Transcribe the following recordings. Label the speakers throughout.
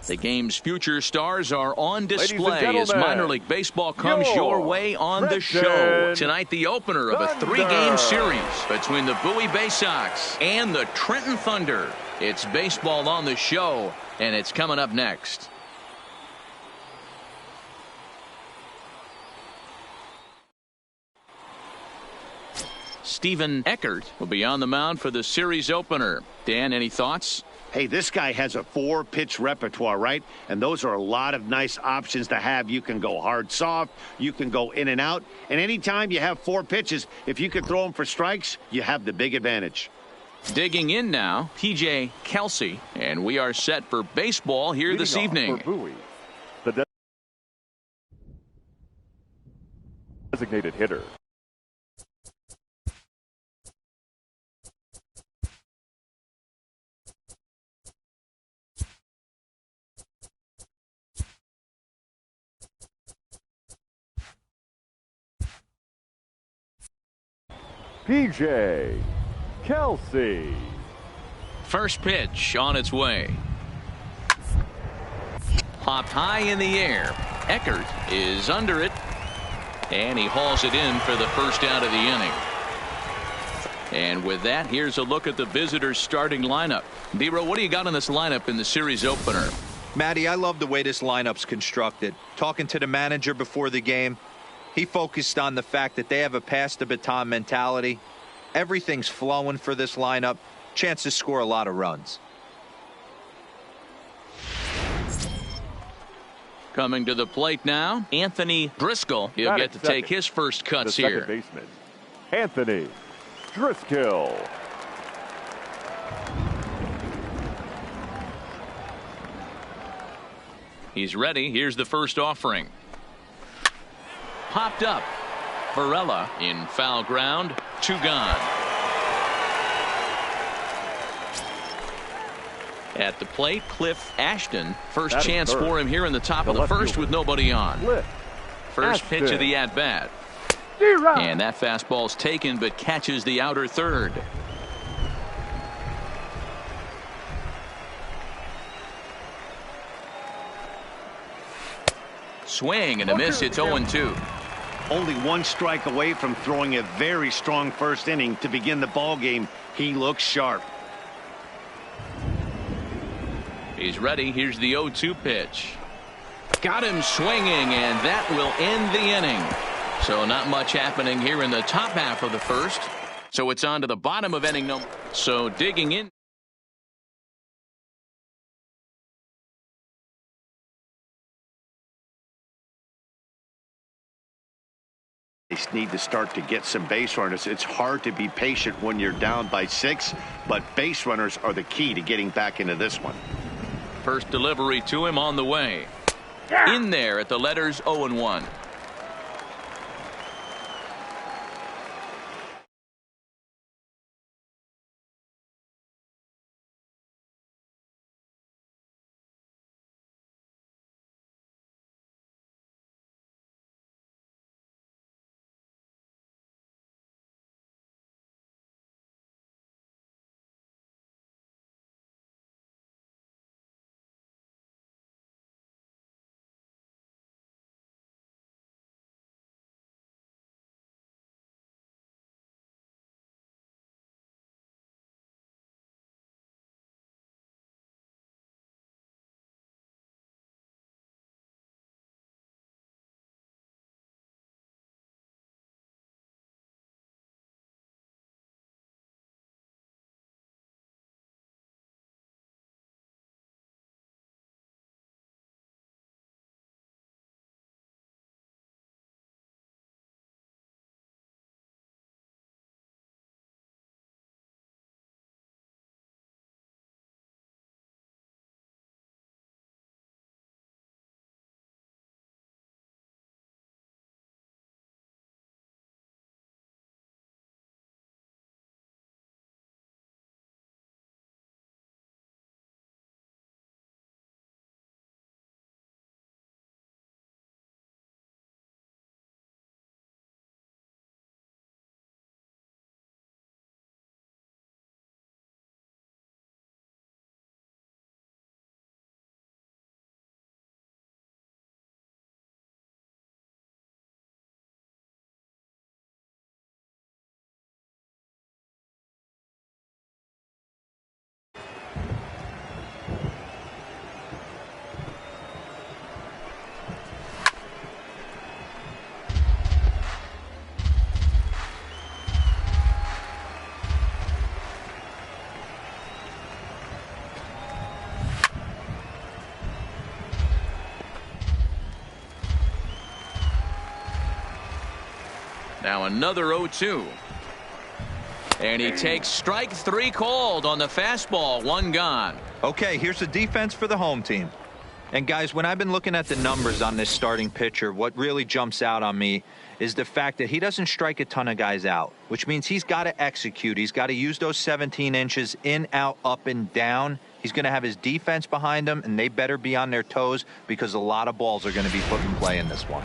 Speaker 1: The game's future stars are on display as
Speaker 2: gentlemen,
Speaker 1: minor league baseball comes your way on the show. Tonight, the opener of a 3-game series between the Bowie Bay Sox and the Trenton Thunder. It's baseball on the show, and it's coming up next. Stephen Eckert will be on the mound for the series opener. Dan, any thoughts?
Speaker 3: Hey, this guy has a 4-pitch repertoire, right? And those are a lot of nice options to have. You can go hard, soft. You can go in and out. And anytime you have 4 pitches, if you can throw them for strikes, you have the big advantage.
Speaker 1: Digging in now, PJ Kelsey. And we are set for baseball here this evening.
Speaker 2: For Bowie, the designated hitter. PJ Kelsey.
Speaker 1: First pitch on its way. Popped high in the air. Eckert is under it. And he hauls it in for the first out of the inning. And with that, here's a look at the visitors' starting lineup. D-Row, what do you got in this lineup in the series opener?
Speaker 4: Matty, I love the way this lineup's constructed. Talking to the manager before the game, he focused on the fact that they have a pass the baton mentality. Everything's flowing for this lineup. Chance to score a lot of runs.
Speaker 1: Coming to the plate now, Anthony Driscoll. He'll get to take his first cuts
Speaker 2: the
Speaker 1: here.
Speaker 2: Second baseman, Anthony Driscoll.
Speaker 1: He's ready. Here's the first offering. Popped up. Varela in foul ground. 2 gone. At the plate, Cliff Ashton. First chance for him here in the top of the first with nobody on. First pitch of the at-bat. And that fastball's taken but catches the outer third. Swing and a miss. It's 0-2.
Speaker 3: Only 1 strike away from throwing a very strong first inning to begin the ball game. He looks sharp.
Speaker 1: He's ready. Here's the 0-2 pitch. Got him swinging, and that will end the inning. So not much happening here in the top half of the first. So it's on to the bottom of inning number. So digging in.
Speaker 3: They need to start to get some base runners. It's hard to be patient when you're down by 6, but base runners are the key to getting back into this one.
Speaker 1: First delivery to him on the way. In there at the letters 0-1. Now another 0-2. And he takes strike 3 called on the fastball. 1 gone.
Speaker 4: Okay, here's the defense for the home team. And guys, when I've been looking at the numbers on this starting pitcher, what really jumps out on me is the fact that he doesn't strike a ton of guys out, which means he's got to execute. He's got to use those 17 inches in, out, up, and down. He's going to have his defense behind him, and they better be on their toes because a lot of balls are going to be put in play in this one.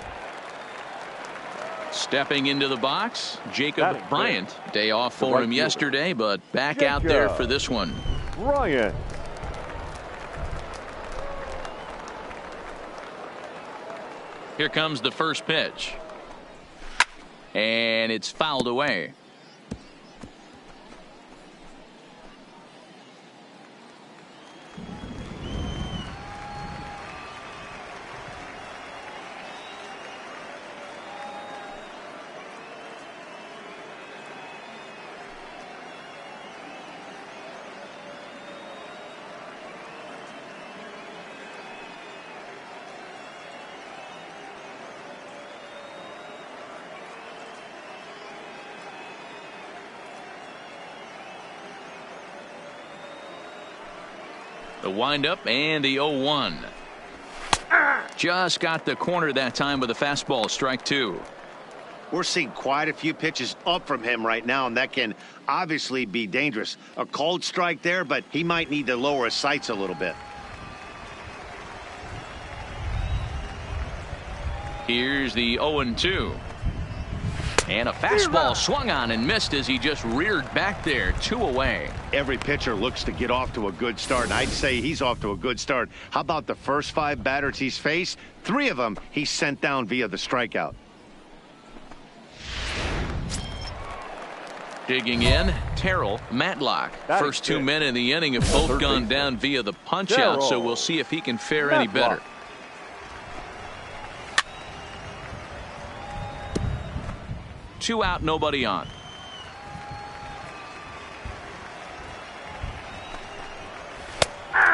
Speaker 1: Stepping into the box, Jacob Bryant. Day off for him yesterday, but back out there for this one.
Speaker 2: Bryant.
Speaker 1: Here comes the first pitch. And it's fouled away. The windup and the 0-1. Just got the corner that time with a fastball. Strike 2.
Speaker 3: We're seeing quite a few pitches up from him right now, and that can obviously be dangerous. A cold strike there, but he might need to lower his sights a little bit.
Speaker 1: Here's the 0-2. And a fastball swung on and missed as he just reared back there. 2 away.
Speaker 3: Every pitcher looks to get off to a good start, and I'd say he's off to a good start. How about the first 5 batters he's faced? 3 of them he sent down via the strikeout.
Speaker 1: Digging in, Terrell Matlock. First 2 men in the inning have both gone down via the punch-out, so we'll see if he can fare any better. Two out, nobody on.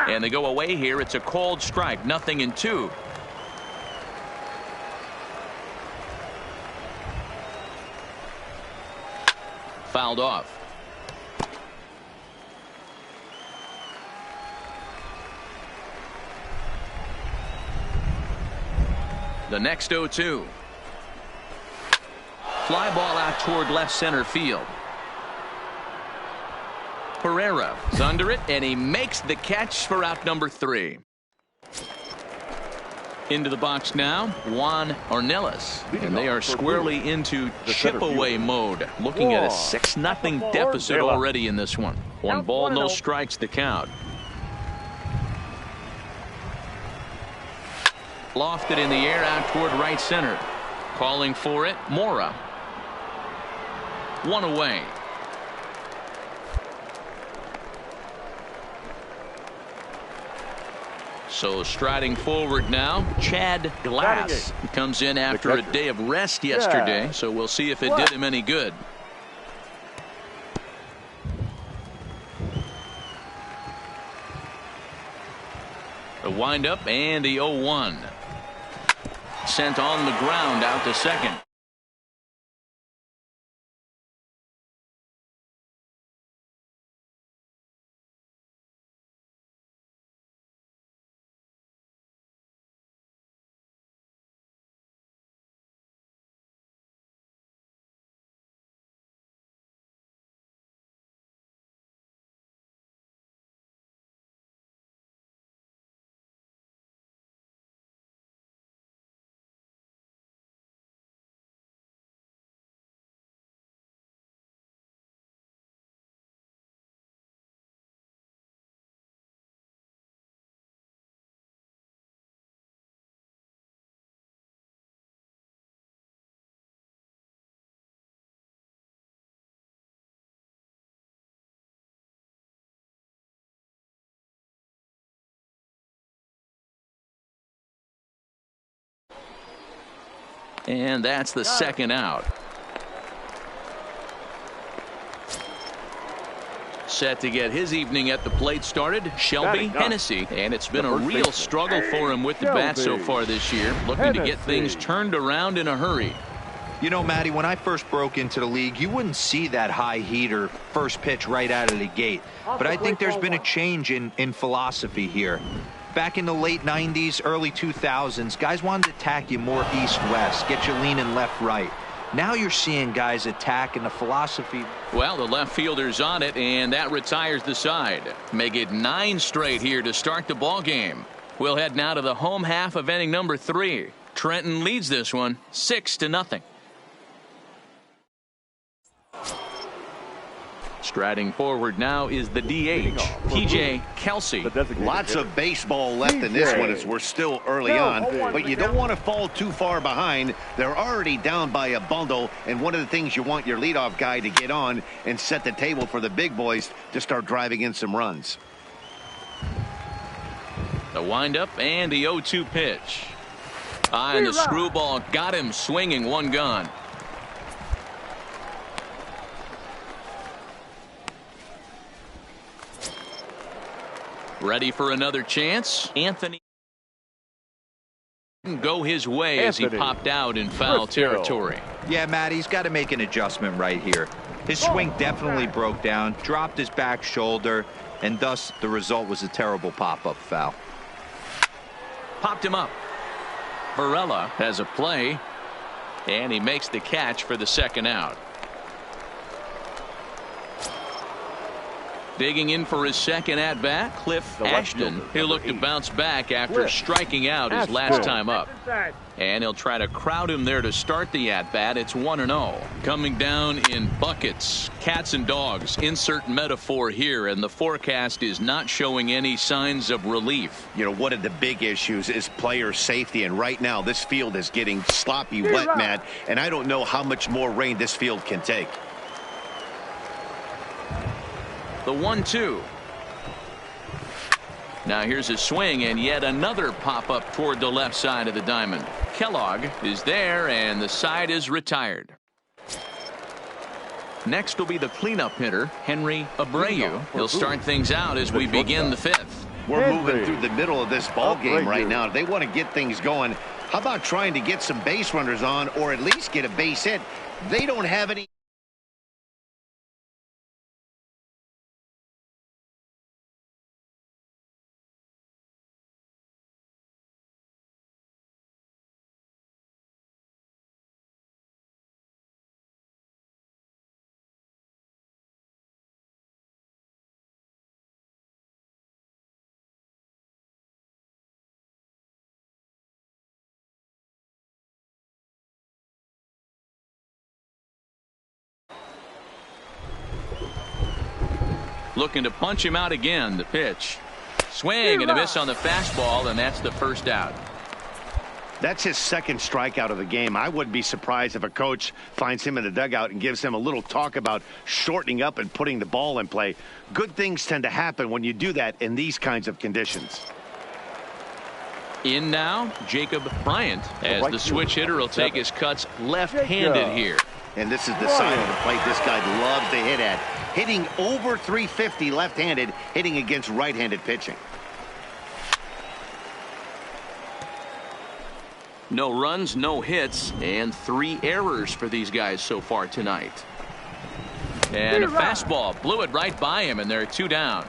Speaker 1: And they go away here. It's a called strike. 0-2. Fouled off. The next 0-2. Fly ball out toward left center field. Pereira is under it, and he makes the catch for out number 3. Into the box now, Juan Ornelas, and they are squarely into chip-away mode. Looking at a 6-0 deficit already in this one. 1 ball, no strikes, the count. Lofted in the air out toward right center. Calling for it, Mora. 1 away. So striding forward now, Chad Glass. He comes in after a day of rest yesterday, so we'll see if it did him any good. The windup and the 0-1. Sent on the ground out to second. And that's the second out. Set to get his evening at the plate started, Shelby Hennessy. And it's been a real struggle for him with the bat so far this year. Looking to get things turned around in a hurry.
Speaker 4: You know, Matty, when I first broke into the league, you wouldn't see that high heater first pitch right out of the gate. But I think there's been a change in philosophy here. Back in the late 90s, early 2000s, guys wanted to attack you more east-west, get you leaning left-right. Now you're seeing guys attack in the philosophy.
Speaker 1: Well, the left fielder's on it, and that retires the side. Make it 9 straight here to start the ball game. We'll head now to the home half of inning number 3. Trenton leads this one 6-0. Striding forward now is the DH, P.J. Kelsey.
Speaker 3: Lots of baseball left in this one as we're still early on, but you don't want to fall too far behind. They're already down by a bundle, and one of the things you want your leadoff guy to get on and set the table for the big boys to start driving in some runs.
Speaker 1: The windup and the 0-2 pitch. And the screwball got him swinging, one gone. Ready for another chance. Anthony didn't go his way as he popped out in foul territory.
Speaker 4: Yeah, Matt, he's got to make an adjustment right here. His swing definitely broke down, dropped his back shoulder, and thus the result was a terrible pop-up foul.
Speaker 1: Popped him up. Varela has a play, and he makes the catch for the second out. Digging in for his second at-bat, Cliff Ashton. He'll look to bounce back after striking out his last time up. And he'll try to crowd him there to start the at-bat. It's 1-0. Coming down in buckets, cats and dogs. Insert metaphor here, and the forecast is not showing any signs of relief.
Speaker 3: You know, one of the big issues is player safety, and right now this field is getting sloppy wet, Matt, and I don't know how much more rain this field can take.
Speaker 1: The 1-2. Now here's a swing and yet another pop-up toward the left side of the diamond. Kellogg is there, and the side is retired. Next will be the cleanup hitter, Henry Abreu. He'll start things out as we begin the 5th.
Speaker 3: We're moving through the middle of this ball game right now. If they want to get things going, how about trying to get some base runners on, or at least get a base hit? They don't have any.
Speaker 1: Looking to punch him out again. The pitch. Swing and a miss on the fastball, and that's the first out.
Speaker 3: That's his second strikeout of the game. I wouldn't be surprised if a coach finds him in the dugout and gives him a little talk about shortening up and putting the ball in play. Good things tend to happen when you do that in these kinds of conditions.
Speaker 1: In now, Jacob Bryant, as the switch hitter will take his cuts left-handed here.
Speaker 3: And this is the side of the plate this guy loves to hit at. Hitting over 350 left-handed, hitting against right-handed pitching.
Speaker 1: No runs, no hits, and 3 errors for these guys so far tonight. And a fastball blew it right by him, and they're 2 down.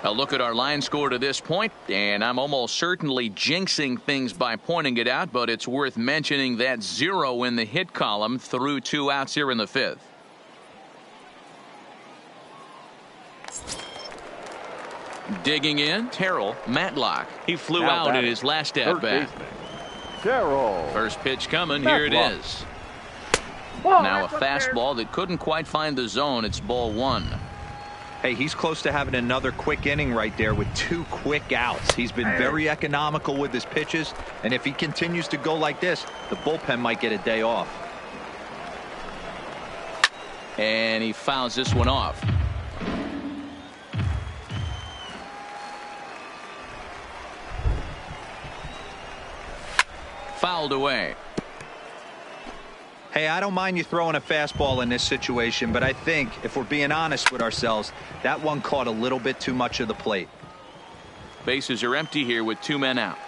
Speaker 1: A look at our line score to this point, and I'm almost certainly jinxing things by pointing it out, but it's worth mentioning that 0 in the hit column through 2 outs here in the 5th. Digging in, Terrell Matlock. He flew out in his last at-bat. First pitch coming. Here it is. Now a fastball that couldn't quite find the zone. It's ball 1.
Speaker 4: Hey, he's close to having another quick inning right there with 2 quick outs. He's been very economical with his pitches, and if he continues to go like this, the bullpen might get a day off.
Speaker 1: And he fouls this one off. Fouled away.
Speaker 4: Hey, I don't mind you throwing a fastball in this situation, but I think if we're being honest with ourselves, that one caught a little bit too much of the plate.
Speaker 1: Bases are empty here with 2 men out.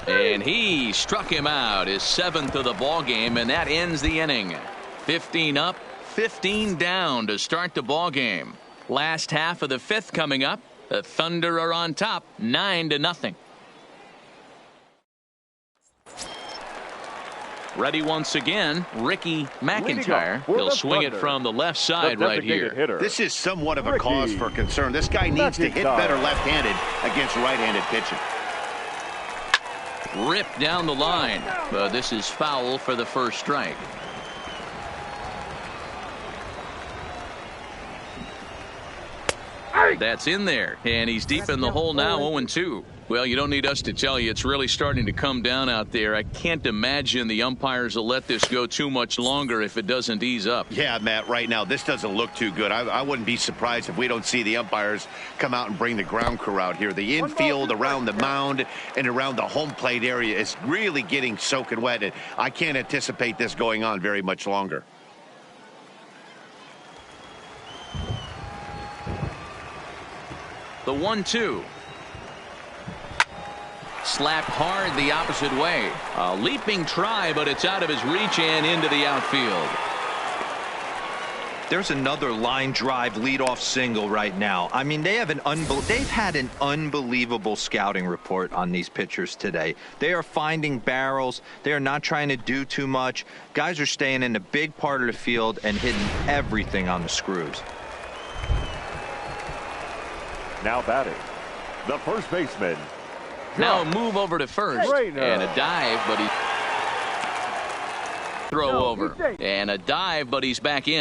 Speaker 1: And And he struck him out, his 7th of the ball game, and that ends the inning. 15 up, 15 down to start the ball game. Last half of the 5th coming up. The Thunder are on top, 9-0. Ready once again, Ricky McIntyre. He'll swing it from the left side right here.
Speaker 3: This is somewhat of a cause for concern. This guy needs to hit better left-handed against right-handed pitching.
Speaker 1: Ripped down the line, but this is foul for the first strike. That's in there, and he's deep in the hole now, 0-2. Well, you don't need us to tell you it's really starting to come down out there. I can't imagine the umpires will let this go too much longer if it doesn't ease up.
Speaker 3: Yeah, Matt, right now this doesn't look too good. I wouldn't be surprised if we don't see the umpires come out and bring the ground crew out here. The infield around the mound and around the home plate area is really getting soaking wet, and I can't anticipate this going on very much longer.
Speaker 1: The 1-2. Slapped hard the opposite way. A leaping try, but it's out of his reach and into the outfield.
Speaker 4: There's another line drive leadoff single right now. I mean, they've had an unbelievable scouting report on these pitchers today. They are finding barrels. They are not trying to do too much. Guys are staying in the big part of the field and hitting everything on the screws.
Speaker 2: Now batting, the first baseman.
Speaker 1: Now a move over to first, and a dive, but he throw over, and a dive, but he's back in.